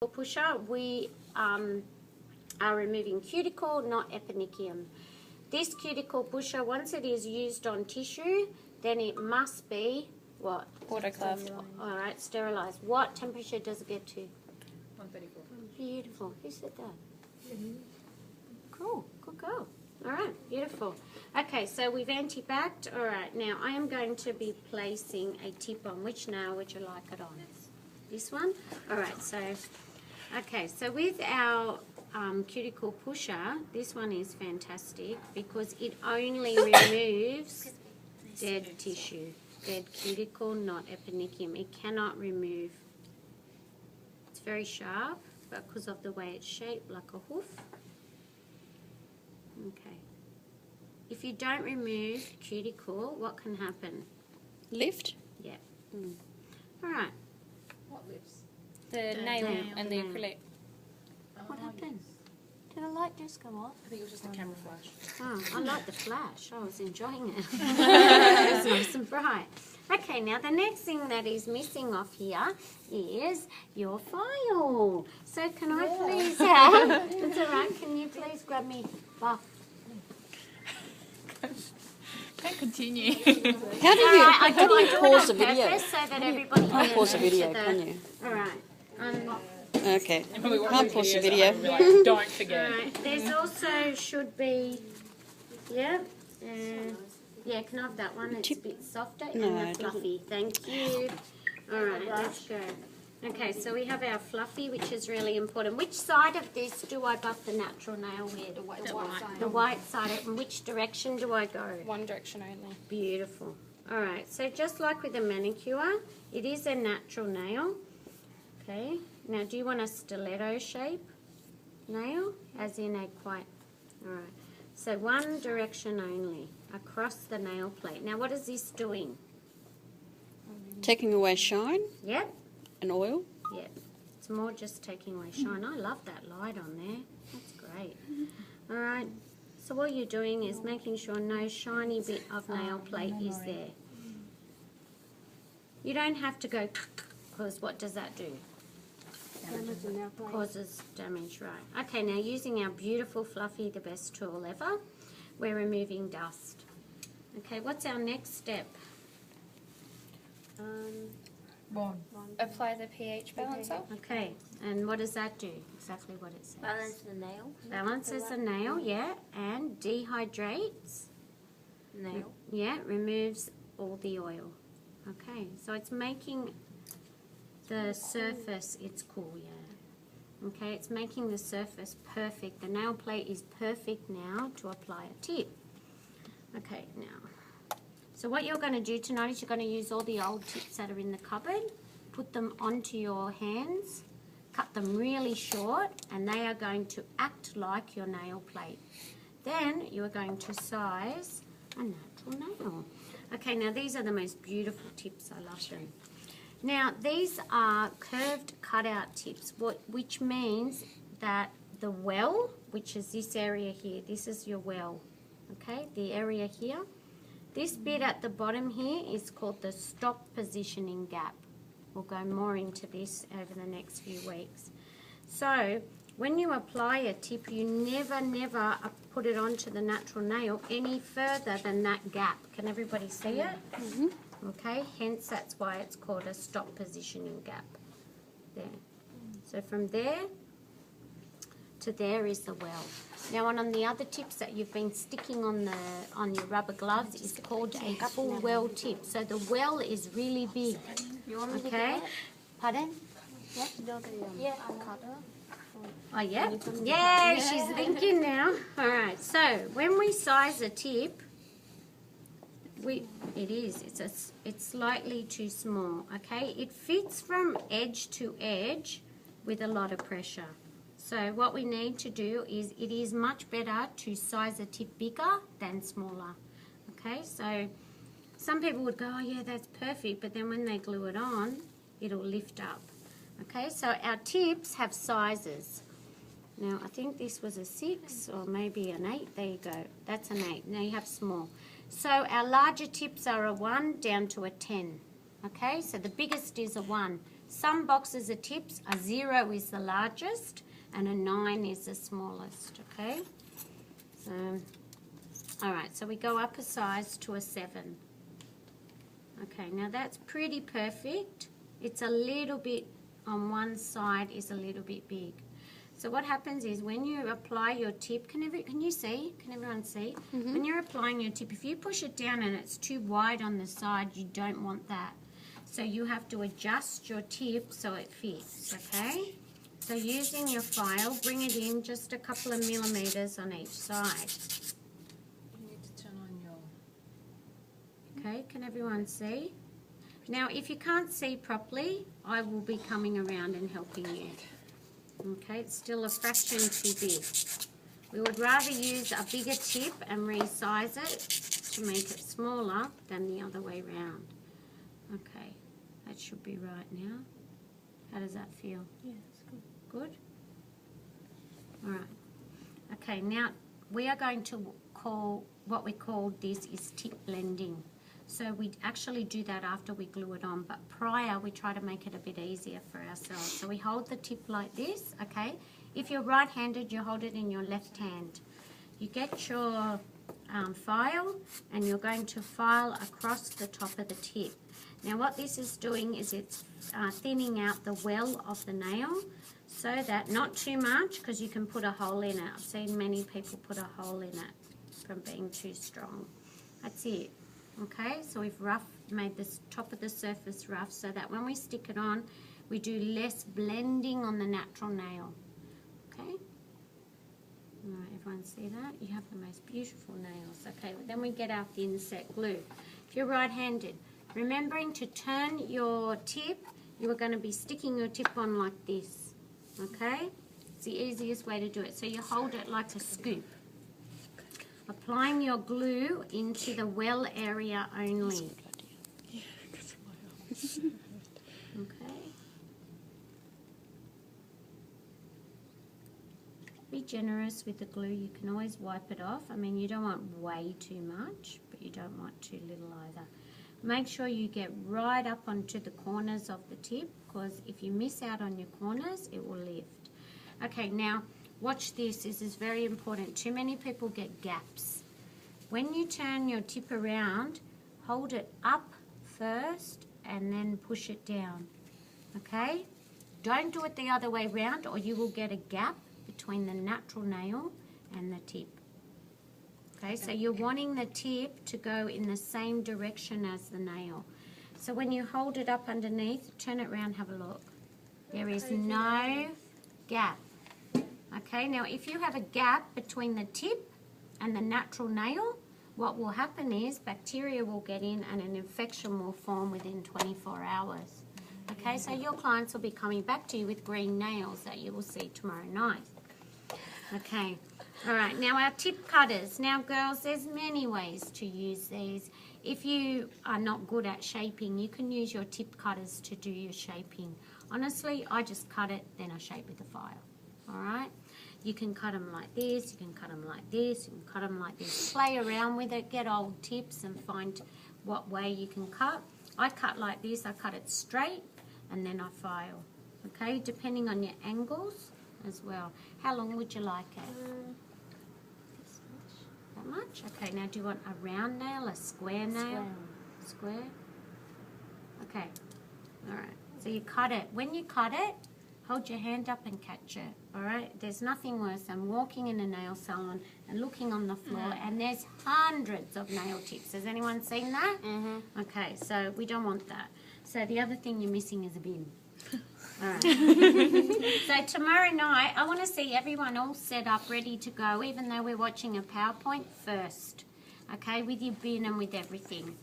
pusher, we are removing cuticle, not eponychium. This cuticle pusher, once it is used on tissue, then it must be what? Autoclaved. All right, sterilised. What temperature does it get to? 134. Beautiful. Who said that? Cool. Good girl. All right, beautiful. Okay, so we've anti-backed. All right, now I am going to be placing a tip on. Which nail would you like it on? This one? All right, so, okay, so with our cuticle pusher, this one is fantastic because it only removes dead tissue. Dead cuticle, not eponychium. It cannot remove. It's very sharp, but because of the way it's shaped like a hoof. Okay. If you don't remove cuticle, what can happen? Lift? Yeah. All right. What lifts? The nail and the acrylic. What happened? Did the light just go off? I think it was just a camera flash. Oh, I like the flash. I was enjoying it. It was nice and bright. Okay, now the next thing that is missing off here is your file. So can I please have, it's all right, can you please grab me buff? Don't continue. How do you pause the video? So that everybody Can't pause the video, the, can you? All right. Okay. And when we watch Can't pause the video. and we're like, don't forget. All right. There's also should be, yeah, yeah. Can I have that one? It's a bit softer No, and it fluffy. Thank you. All right, let's go. Okay, so we have our fluffy, which is really important. Which side of this do I buff the natural nail with? The white side. The white side. And which direction do I go? One direction only. Beautiful. All right, so just like with a manicure, it is a natural nail. Okay, now do you want a stiletto shape nail? As in a quite, all right. So one direction only, across the nail plate. Now what is this doing? Taking away shine Yep, and oil. yep. It's more just taking away shine. I love that light on there. That's great. All right, so what you're doing is making sure no shiny bit of nail plate is there. You don't have to go, because what does that do? Causes damage, right. Okay, now using our beautiful fluffy, the best tool ever, we're removing dust. Okay, what's our next step? Apply the pH balancer. Okay, and what does that do? Exactly what it says. Balance the nail. Balances the nail, yeah, and dehydrates. Nail. Yeah, removes all the oil. Okay, so it's making the surface, it's cool, yeah. Okay, it's making the surface perfect. The nail plate is perfect now to apply a tip. Okay, now, so what you're going to do tonight is you're going to use all the old tips that are in the cupboard, put them onto your hands, cut them really short, and they are going to act like your nail plate. Then you are going to size a natural nail. Okay, now these are the most beautiful tips. I love them. Now, these are curved cutout tips, which means that the well, which is this area here, this is your well, okay, the area here. This bit at the bottom here is called the stop positioning gap. We'll go more into this over the next few weeks. So, when you apply a tip, you never put it onto the natural nail any further than that gap. Can everybody see it? Mm-hmm. Okay, hence that's why it's called a stop positioning gap. There. So from there to there is the well. Now on the other tips that you've been sticking on your rubber gloves is called a full well tip. So the well is really big. You want me to Okay? get Pardon? Yeah, I'll cut her. Oh yeah? Yeah, she's thinking now. Alright, so when we size a tip, it's slightly too small, okay? It fits from edge to edge with a lot of pressure. So what we need to do is, it is much better to size a tip bigger than smaller, okay? So some people would go, oh yeah, that's perfect, but then when they glue it on, it'll lift up, okay? So our tips have sizes. Now I think this was a 6 or maybe an 8, there you go, that's an 8, now you have small. So our larger tips are a 1 down to a 10, okay? So the biggest is a 1. Some boxes of tips, a 0 is the largest and a 9 is the smallest, okay? So, all right, so we go up a size to a 7. Okay, now that's pretty perfect. It's a little bit on one side is a little bit big. So what happens is when you apply your tip, can you see? Can everyone see? When you're applying your tip, if you push it down and it's too wide on the side, you don't want that. So you have to adjust your tip so it fits, okay? So using your file, bring it in just a couple of millimeters on each side. You need to turn on your... Okay, can everyone see? Now, if you can't see properly, I will be coming around and helping you. Okay, it's still a fraction too big. We would rather use a bigger tip and resize it to make it smaller than the other way round. Okay, that should be right now. How does that feel? Yeah, it's good. Good? All right. Okay, now we are going to call, what we call this is tip blending. So we actually do that after we glue it on, but prior we try to make it a bit easier for ourselves. So we hold the tip like this, okay? If you're right-handed, you hold it in your left hand. You get your file and you're going to file across the top of the tip. Now what this is doing is it's thinning out the well of the nail so that, not too much because you can put a hole in it. I've seen many people put a hole in it from being too strong. That's it. Okay, so we've made the top of the surface rough so that when we stick it on, we do less blending on the natural nail. Okay? All right, everyone see that? You have the most beautiful nails. Okay, then we get our thin set glue. If you're right-handed, remembering to turn your tip, you are going to be sticking your tip on like this. Okay? It's the easiest way to do it. So you hold it like a scoop. Applying your glue into the well area only. Okay. Be generous with the glue. You can always wipe it off. I mean, you don't want way too much, but you don't want too little either. Make sure you get right up onto the corners of the tip, because if you miss out on your corners, it will lift. Okay, now watch this. This is very important. Too many people get gaps. When you turn your tip around, hold it up first and then push it down, okay? Don't do it the other way round or you will get a gap between the natural nail and the tip. Okay, so you're wanting the tip to go in the same direction as the nail. So when you hold it up underneath, turn it around, have a look. There is no gap. Okay, now if you have a gap between the tip and the natural nail, what will happen is bacteria will get in and an infection will form within 24 hours. Okay, so your clients will be coming back to you with green nails that you will see tomorrow night. Okay, all right, now our tip cutters. Now girls, there's many ways to use these. If you are not good at shaping, you can use your tip cutters to do your shaping. Honestly, I just cut it, then I shape with the file, all right? You can cut them like this, you can cut them like this, you can cut them like this. Play around with it, get old tips and find what way you can cut. I cut like this, I cut it straight and then I file, okay? Depending on your angles as well. How long would you like it? This much. That much? Okay, now do you want a round nail, a square nail? Square. Okay, all right. So you cut it. When you cut it, hold your hand up and catch it, all right? There's nothing worse than walking in a nail salon and looking on the floor and there's hundreds of nail tips. Has anyone seen that? Mm-hmm. Okay, so we don't want that. So the other thing you're missing is a bin. All right. So tomorrow night, I want to see everyone all set up, ready to go, even though we're watching a PowerPoint first, okay, with your bin and with everything.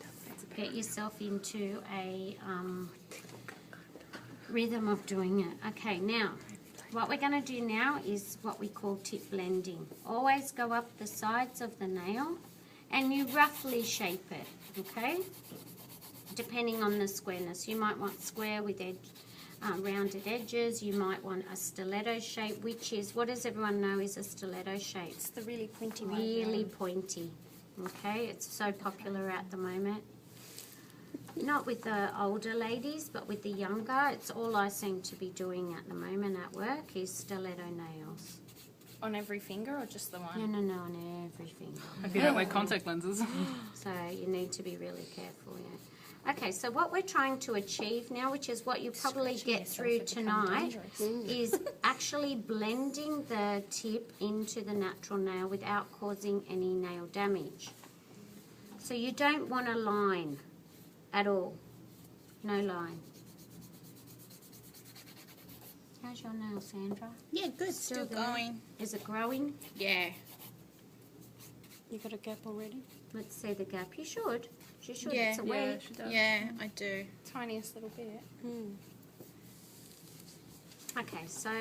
Get yourself into a rhythm of doing it. Okay, now, what we're going to do now is what we call tip blending. Always go up the sides of the nail and you roughly shape it, okay? Depending on the squareness. You might want square with rounded edges. You might want a stiletto shape, which is, what does everyone know is a stiletto shape? It's the really pointy one. Really pointy, okay? It's so popular at the moment. Not with the older ladies, but with the younger. It's all I seem to be doing at the moment at work is stiletto nails. On every finger or just the one? No, on every finger. If you don't wear contact lenses. So you need to be really careful, yeah. Okay, so what we're trying to achieve now, which is what you probably get through tonight, is actually blending the tip into the natural nail without causing any nail damage. So you don't want a line at all. No line. How's your nail, Sandra? Yeah, good. Still Still there? going. Is it growing? Yeah. You got a gap already? Let's see the gap. You should. She should. Yeah, It's a week. she does. Yeah, I do. Tiniest little bit. Hmm. Okay, so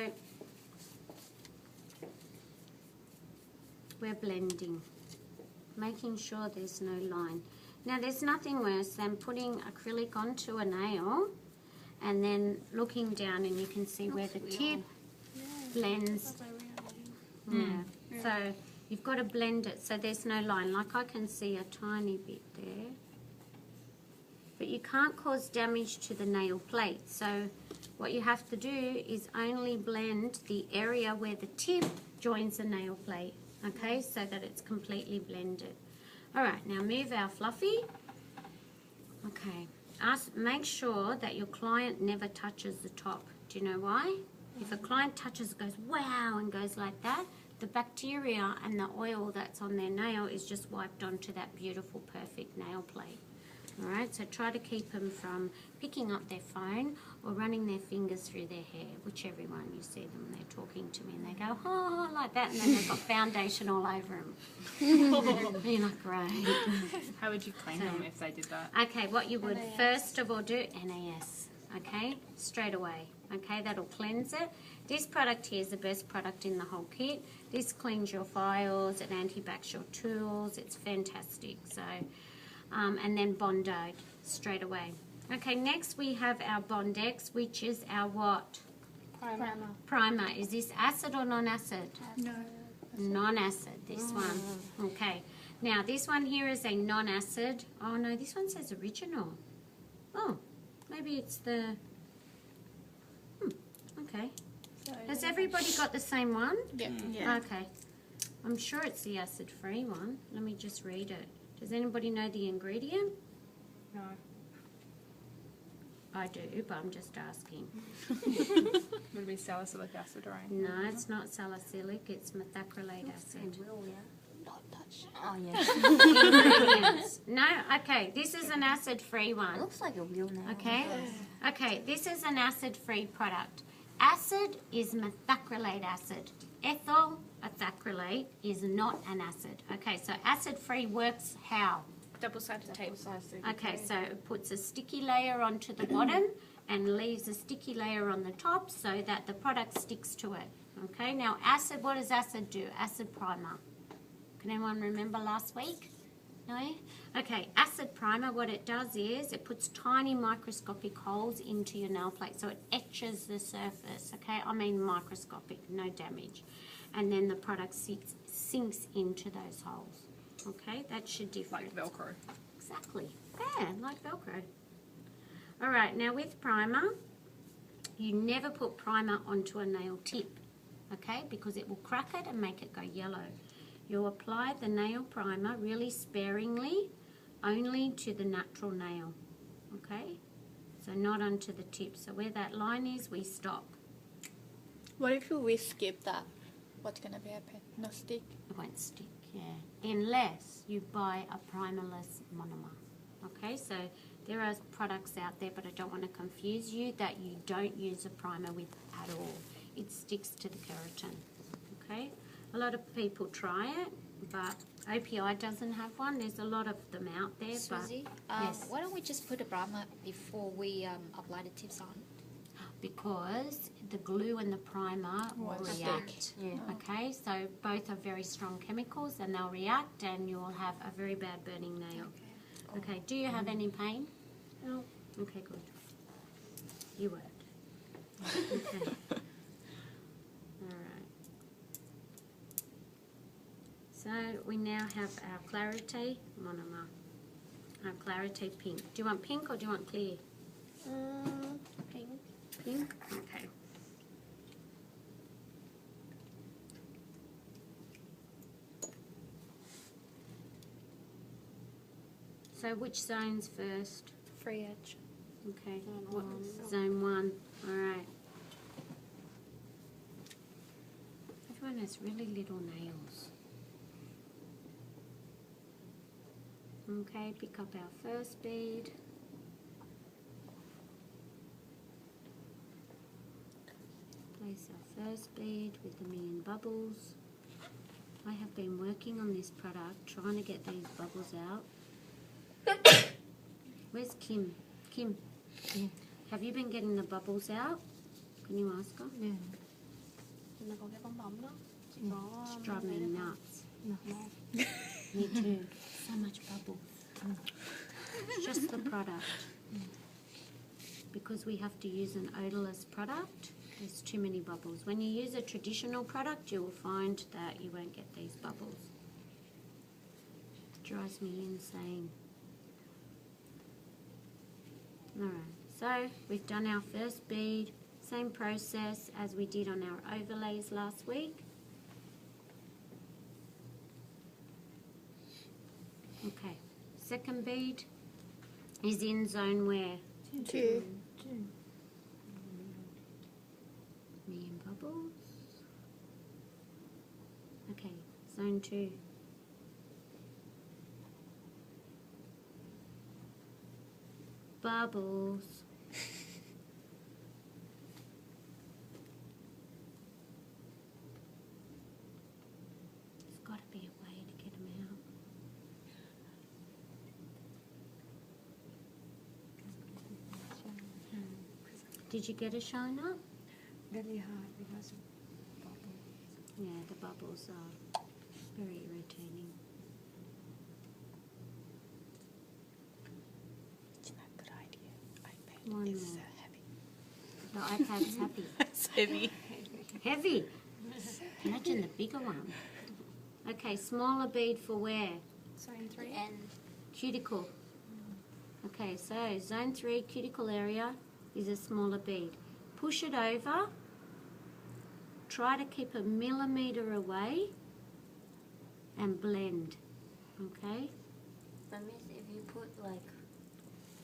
we're blending, making sure there's no line. Now, there's nothing worse than putting acrylic onto a nail and then looking down and you can see where the tip blends. Yeah. So you've got to blend it so there's no line. Like I can see a tiny bit there. But you can't cause damage to the nail plate. So what you have to do is only blend the area where the tip joins the nail plate, okay, so that it's completely blended. All right, now move our fluffy. Okay, make sure that your client never touches the top. Do you know why? If a client touches, goes wow and goes like that, the bacteria and the oil that's on their nail is just wiped onto that beautiful, perfect nail plate. All right, so try to keep them from picking up their phone or running their fingers through their hair, whichever one you see them, they're talking to me and they go, oh, like that, and then they've got foundation all over them. You're like, great. How would you clean them if they did that? Okay, what you would first of all do, NAS, okay, straight away, okay, that'll cleanse it. This product here is the best product in the whole kit. This cleans your files, it antibacts your tools, it's fantastic, so... and then Bondade straight away. Okay, next we have our Bondex, which is our what? Primer. Is this acid or non-acid? No. Non-acid, this one. Okay. Now, this one here is a non-acid. Oh, no, this one says original. Oh, maybe it's the... okay. Has everybody got the same one? Yeah. Okay. I'm sure it's the acid-free one. Let me just read it. Does anybody know the ingredient? No. I do, but I'm just asking. Would it be salicylic acid or anything? No, it's not salicylic, it's methacrylate acid. Don't touch. Oh, yeah. Ingredients. No? Okay, this is an acid-free It one. looks like a real nail. Okay? Okay, this is an acid-free product. Acid is methacrylate acid. Ethyl methacrylate is not an acid. Okay, so acid-free works how? Double-sided tape. Okay, so it puts a sticky layer onto the bottom and leaves a sticky layer on the top so that the product sticks to it. Okay, now acid, what does acid do? Acid primer. Can anyone remember last week? No? Okay, acid primer, what it does is it puts tiny microscopic holes into your nail plate so it etches the surface, okay? I mean microscopic, no damage. And then the product sinks into those holes. Okay, that's your difference. Like Velcro. Exactly. Yeah, like Velcro. All right, now with primer, you never put primer onto a nail tip, okay, because it will crack it and make it go yellow. You'll apply the nail primer really sparingly, only to the natural nail, okay? So not onto the tip. So where that line is, we stop. What if we skip that? What's going to be happen? No stick? It won't stick, yeah. Unless you buy a primerless monomer. Okay, so there are products out there, but I don't want to confuse you, that you don't use a primer with at all. It sticks to the keratin. Okay, a lot of people try it, but OPI doesn't have one. There's a lot of them out there. Susie, but yes, why don't we just put a primer before we apply the tips on? because the glue and the primer will react. Yeah. Okay, so both are very strong chemicals and they'll react and you'll have a very bad burning nail. Okay, do you have any pain? No. Okay, good. You won't. Okay. Alright. So we now have our Clarity monomer. Clarity pink. Do you want pink or do you want clear? Pink. Pink? Okay. So which zone's first? Free edge. Okay. Zone What, one. zone 1. All right. Everyone has really little nails. Okay, pick up our first bead. Place our first bead with a million bubbles. I have been working on this product, trying to get these bubbles out. Where's Kim? Kim, have you been getting the bubbles out? Can you ask her? Yeah. Nó có cái bong bóng đó. Chị có It's driving me lấy được nuts. không? Me too. So much bubble. It's just the product. Because we have to use an odorless product, there's too many bubbles. When you use a traditional product, you will find that you won't get these bubbles. It drives me insane. Alright, so we've done our first bead. Same process as we did on our overlays last week. Okay, second bead is in zone where? 2. Million bubbles. Okay, zone 2. Bubbles. There's got to be a way to get them out. Did you get a shine up? Really hard because of bubbles. Yeah, the bubbles are very irritating. It's not a good idea. iPad One is more. heavy. The iPad's happy. It's heavy. Heavy. Imagine the bigger one. Okay, smaller bead for where? Zone 3. And Cuticle. Okay, so zone 3 cuticle area is a smaller bead. Push it over. Try to keep a millimetre away and blend. Okay? that means if you put like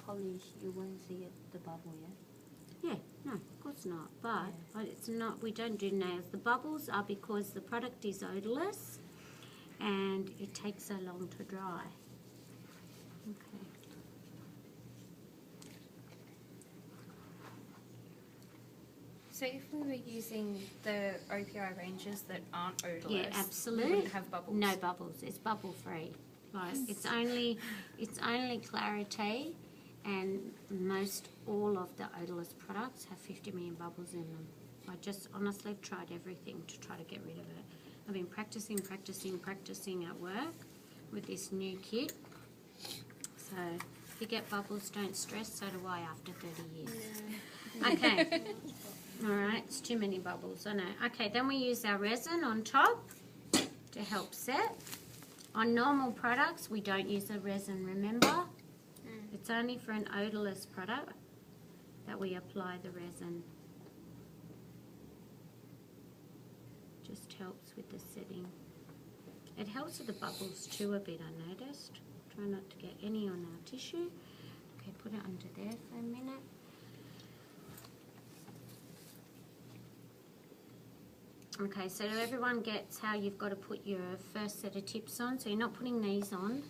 polish, you won't see it, the bubble, yeah? Yeah, no, of course not. But it's not. We don't do nails. The bubbles are because the product is odorless and it takes so long to dry. Okay. So if we were using the OPI ranges that aren't odorless, Yeah, we absolutely. wouldn't have bubbles. No bubbles. It's bubble free. Right. It's only Clarity, and most all of the odorless products have 50 million bubbles in them. I just honestly tried everything to try to get rid of it. I've been practicing at work with this new kit. So if you get bubbles, don't stress. So do I after 30 years. Okay. All right, it's too many bubbles, I know. Okay, then we use our resin on top to help set. On normal products, we don't use a resin, remember? It's only for an odorless product that we apply the resin. Just helps with the setting. It helps with the bubbles too a bit, I noticed. Try not to get any on our tissue. Okay, put it under there for a minute. Okay, so everyone gets how you've got to put your first set of tips on. So you're not putting these on,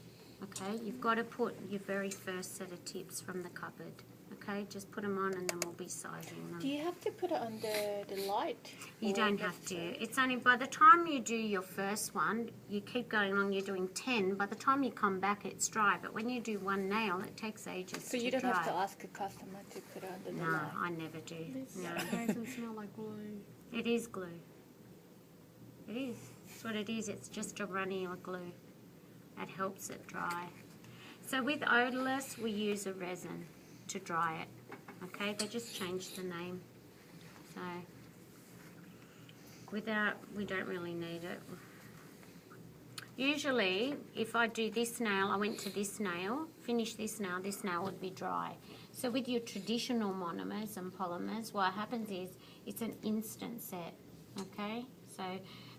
okay? You've got to put your very first set of tips from the cupboard, okay? Just put them on and then we'll be sizing them. Do you have to put it under the light? You Or don't just, have to. It's only by the time you do your first one, you keep going along, you're doing 10. By the time you come back, it's dry. But when you do one nail, it takes ages So to you don't dry. have to ask a customer to put it under the No, light? I never do. No. It doesn't smell like glue. It is glue. It is. That's what it is. It's just a runny glue. It helps it dry. So with odorless, we use a resin to dry it. Okay, they just changed the name. So without, we don't really need it. Usually, if I do this nail, I went to this nail, finish this nail would be dry. So with your traditional monomers and polymers, what happens is it's an instant set, okay? So,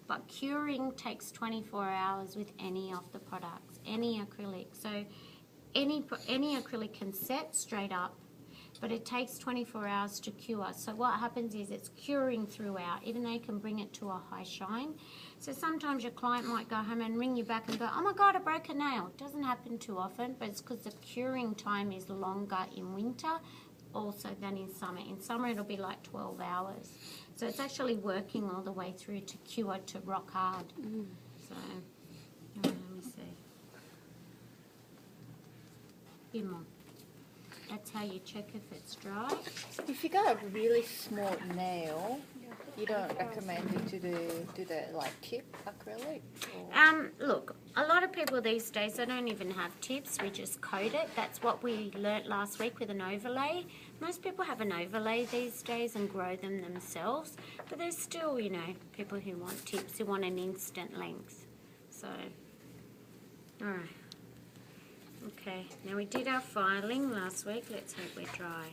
but curing takes 24 hours with any of the products, any acrylic. So any acrylic can set straight up, but it takes 24 hours to cure. So what happens is it's curing throughout, even though you can bring it to a high shine. So sometimes your client might go home and ring you back and go, oh my God, I broke a nail. It doesn't happen too often, but it's because the curing time is longer in winter also than in summer. In summer it'll be like 12 hours. So it's actually working all the way through to cure to rock hard. So, let me see. A bit more. That's how you check if it's dry. If you got a really small nail, you don't recommend you to do the like tip acrylic? Or? Look, a lot of people these days, they don't even have tips. We just coat it. That's what we learnt last week with an overlay. Most people have an overlay these days and grow them themselves. But there's still, you know, people who want tips, who want an instant length. So, all right. Okay, now we did our filing last week. Let's hope we're dry.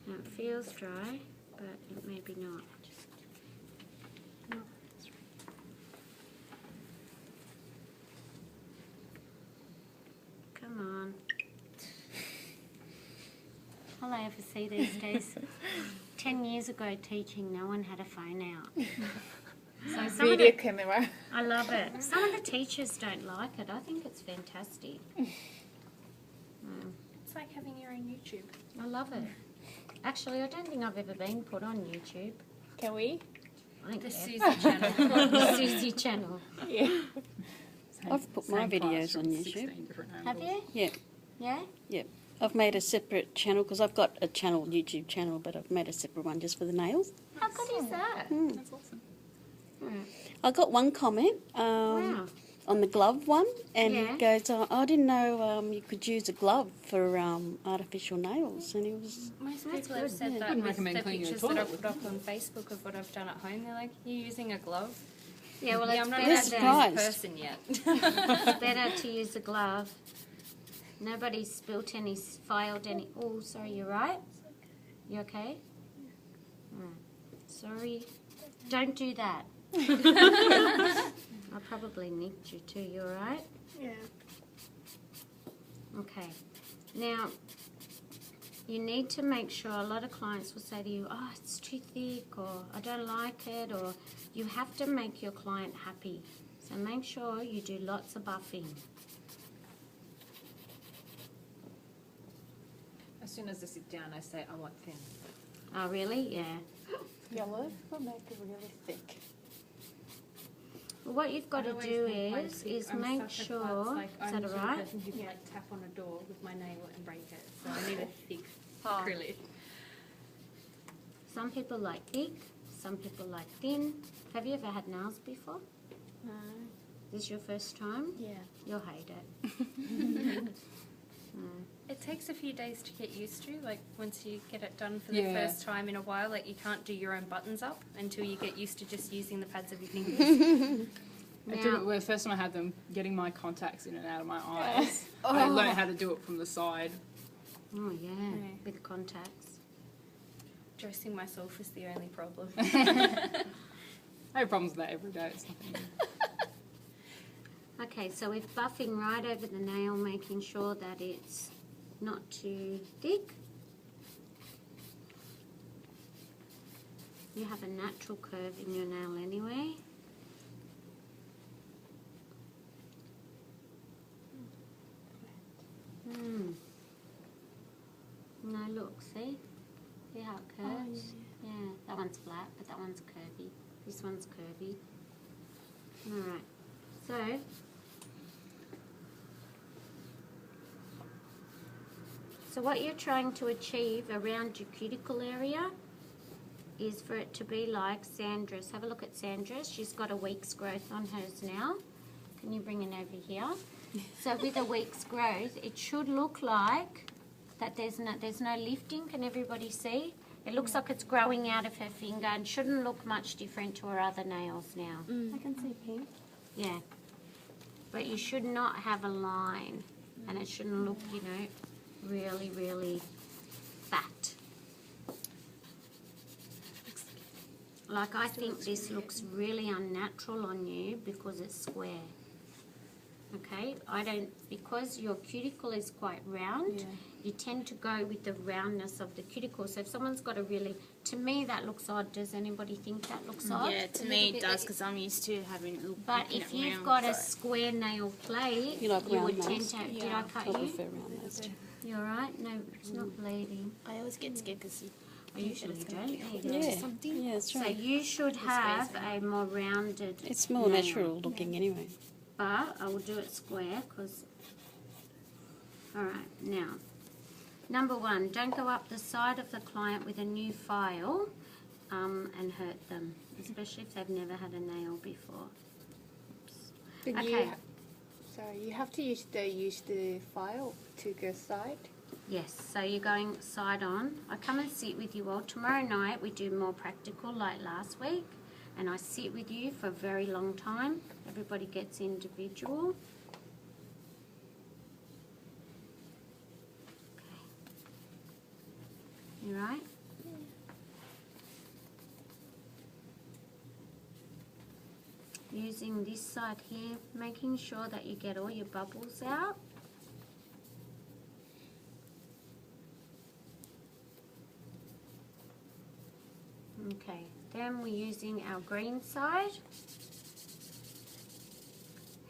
Now it feels dry, but it may be not. Come on. All I ever see these days. 10 years ago teaching, no one had a phone out. So some Video of the, camera. I love it. Some of the teachers don't like it. I think it's fantastic. It's like having your own YouTube. I love it. Actually, I don't think I've ever been put on YouTube. Can we? I think The Susie Susie channel. the Susie channel. Yeah. I've put my videos on YouTube. Have you? Yeah, Yeah? yeah. I've made a separate channel because I've got a YouTube channel, but I've made a separate one just for the nails. How good is that? That's awesome. I got one comment Wow. on the glove one, and Yeah. it goes, I didn't know you could use a glove for artificial nails, and it was... Most That's people have good. said Yeah. that Wouldn't with recommend the cleaning your pictures that I toilet. put up on Facebook of what I've done at home. They're like, you're using a glove? Yeah, well, yeah, it's I'm not better, a surprised. person yet. it's better to use a glove. Nobody's spilt any, filed any. Oh, sorry, you're right? You okay? Sorry. Don't do that. I probably nicked you too. You alright? Yeah. Okay. Now, you need to make sure, a lot of clients will say to you, oh, it's too thick, or I don't like it, or you have to make your client happy. So make sure you do lots of buffing. As soon as I sit down, I say, I want thin. Oh, really? Yeah. Yellow will make it really thick. Well, what you've got I to always do think mine is thick. I'm make such a sure, klutz, like, is I'm that the sort of alright? person who can like tap on a door with my nail and break it. So I need a thick acrylic. Some people like thick, some people like thin. Have you ever had nails before? No. This is your first time? Yeah. You'll hate it. It takes a few days to get used to, like once you get it done for the Yeah. first time in a while, like you can't do your own buttons up until you get used to just using the pads of your fingers. I did Now- it the first time I had them, getting my contacts in and out of my eyes. I learned how to do it from the side. Oh, yeah, Yeah. with contacts. Dressing myself is the only problem. I have problems with that every day. It's nothing. Okay, so we're buffing right over the nail, making sure that it's not too thick. You have a natural curve in your nail anyway. No, look, see? See how it curves? Yeah, that one's flat, but that one's curvy. This one's curvy. Alright, so what you're trying to achieve around your cuticle area is for it to be like Sandra's. Have a look at Sandra's. She's got a week's growth on hers now. Can you bring it over here? So with a week's growth, it should look like that there's no lifting. Can everybody see? It looks like it's growing out of her finger and shouldn't look much different to her other nails now. I can see pink. Yeah. But you should not have a line, and it shouldn't look, you know, really, really fat. Like, I think this looks really unnatural on you because it's square. Okay, because your cuticle is quite round, you tend to go with the roundness of the cuticle. So if someone's got a really, to me that looks odd. Does anybody think that looks odd? Yeah, to me it does because I'm used to having it. But if you've got a square nail plate, You like you round would tend nails? to, did I I cut you? prefer round nails too. You alright? No, it's not bleeding. I always get scared because I usually don't. Yeah, that's So right. you should have a more rounded It's more nail. natural looking anyway. But I will do it square because, alright, now, number one, don't go up the side of the client with a new file and hurt them, especially if they've never had a nail before. But Okay. you have to use the file to go side. Yes, so you're going side on. I come and sit with you all. Tomorrow night we do more practical like last week, and I sit with you for a very long time. Everybody gets individual. Okay. You right? Using this side here, making sure that you get all your bubbles out. Okay, then we're using our green side.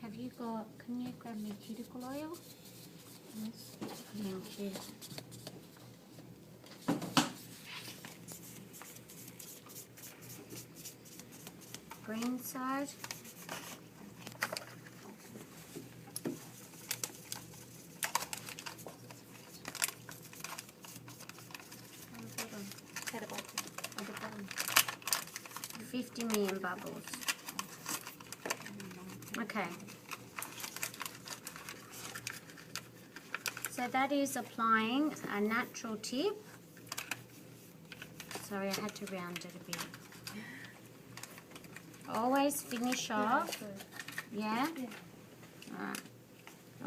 Have you got, can you grab me cuticle oil? Yes. Thank you. Green side. At the bottom. 50 million bubbles. Okay. So that is applying a natural tip. Sorry, I had to round it a bit. Always finish off. Yeah? Alright.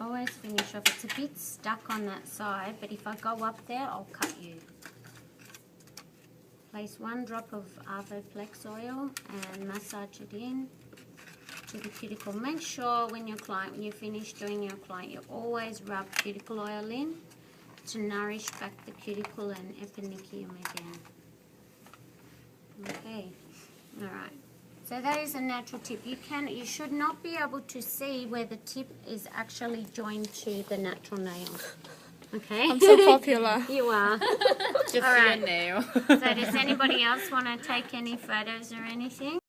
Always finish off. It's a bit stuck on that side, but if I go up there, I'll cut you. Place 1 drop of Avoplex oil and massage it in to the cuticle. Make sure when you finish doing your client, you always rub cuticle oil in to nourish back the cuticle and eponychium again. Okay, all right. So that is a natural tip. You should not be able to see where the tip is actually joined to the natural nail. Okay. I'm so popular. You are. Just All right. your nail. So does anybody else want to take any photos or anything?